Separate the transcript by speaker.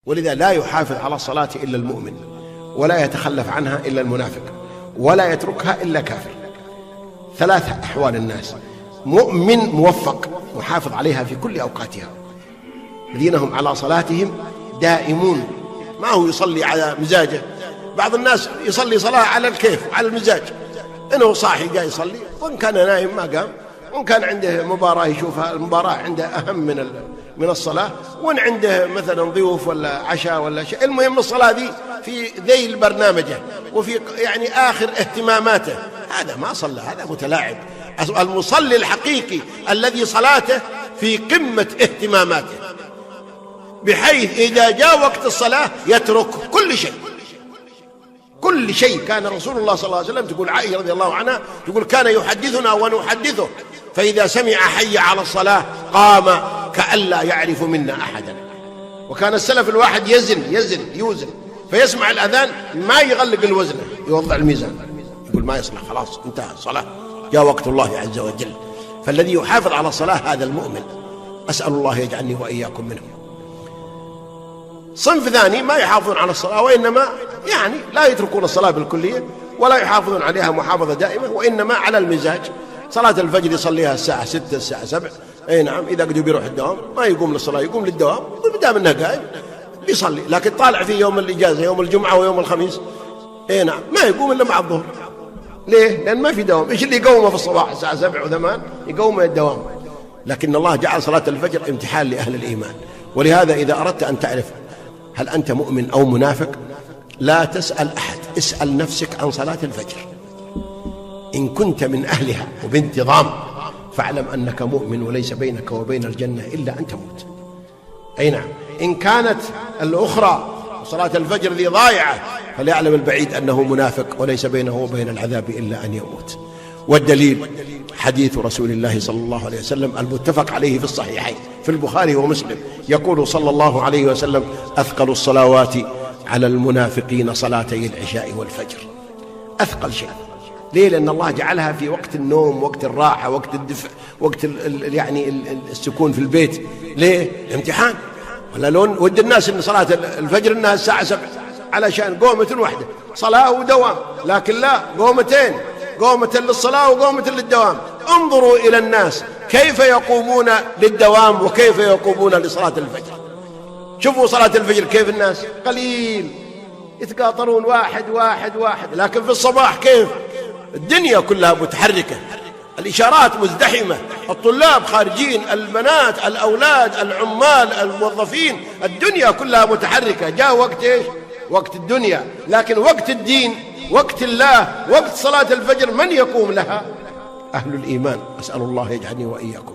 Speaker 1: ولذا لا يحافظ على الصلاة إلا المؤمن، ولا يتخلف عنها إلا المنافق، ولا يتركها إلا كافر. ثلاثة أحوال الناس: مؤمن موفق محافظ عليها في كل أوقاتها، الذين هم على صلاتهم دائمون، ما هو يصلي على مزاجه. بعض الناس يصلي صلاة على الكيف وعلى المزاج، إنه صاحي جاي يصلي، وإن كان نايم ما قام، وإن كان عنده مباراة يشوفها المباراة عنده أهم من الصلاة، وإن عنده مثلا ضيوف ولا عشاء ولا شيء، المهم الصلاة دي في ذيل برنامجه وفي يعني آخر اهتماماته، هذا ما صلى، هذا متلاعب. المصلي الحقيقي الذي صلاته في قمة اهتماماته، بحيث إذا جاء وقت الصلاة يترك كل شيء. كان رسول الله صلى الله عليه وسلم، تقول عائشة رضي الله عنها، تقول كان يحدثنا ونحدثه، فإذا سمع حي على الصلاة قام كأن لا يعرف منا أحدا. وكان السلف الواحد يوزن فيسمع الأذان ما يغلق الوزن، يوضع الميزان، يقول ما يصلح، خلاص انتهى الصلاة، جاء وقت الله عز وجل. فالذي يحافظ على الصلاة هذا المؤمن، أسأل الله يجعلني وإياكم منهم. صنف ثاني ما يحافظون على الصلاة، وإنما يعني لا يتركون الصلاة بالكلية ولا يحافظون عليها محافظة دائمة، وإنما على المزاج. صلاة الفجر يصليها الساعة 6 الساعة 7، أي نعم، إذا قد بيروح الدوام ما يقوم للصلاة، يقوم للدوام، بدام أنه قائم بيصلي. لكن طالع في يوم الإجازة، يوم الجمعة ويوم الخميس، أي نعم، ما يقوم إلا مع الظهر. ليه؟ لأن ما في دوام. إيش اللي يقومه في الصباح الساعة 7 و8؟ يقومه الدوام. لكن الله جعل صلاة الفجر امتحان لأهل الإيمان. ولهذا إذا أردت أن تعرف هل أنت مؤمن أو منافق، لا تسأل أحد، اسأل نفسك عن صلاة الفجر. إن كنت من أهلها وبانتظام فاعلم أنك مؤمن، وليس بينك وبين الجنة إلا أن تموت. أي نعم. إن كانت الأخرى صلاة الفجر ذي ضايعة، فليعلم البعيد أنه منافق، وليس بينه وبين العذاب إلا أن يموت. والدليل حديث رسول الله صلى الله عليه وسلم المتفق عليه في الصحيحين في البخاري ومسلم، يقول صلى الله عليه وسلم: أثقل الصلوات على المنافقين صلاتي العشاء والفجر. أثقل شيء. ليه؟ لأن الله جعلها في وقت النوم، وقت الراحة، وقت الدفء، وقت يعني السكون في البيت. ليه؟ امتحان. ولا لون ود الناس ان صلاة الفجر انها الساعة 7 علشان قومة واحدة، صلاة ودوام. لكن لا، قومتين، قومة للصلاة وقومة للدوام. انظروا إلى الناس كيف يقومون للدوام وكيف يقومون لصلاة الفجر. شوفوا صلاة الفجر كيف الناس قليل يتقاطرون، واحد. لكن في الصباح كيف الدنيا كلها متحركة، الإشارات مزدحمة، الطلاب خارجين، البنات، الأولاد، العمال، الموظفين، الدنيا كلها متحركة. جاء وقت إيش؟ وقت الدنيا. لكن وقت الدين، وقت الله، وقت صلاة الفجر، من يقوم لها؟ أهل الإيمان. أسأل الله يجعلني وإياكم.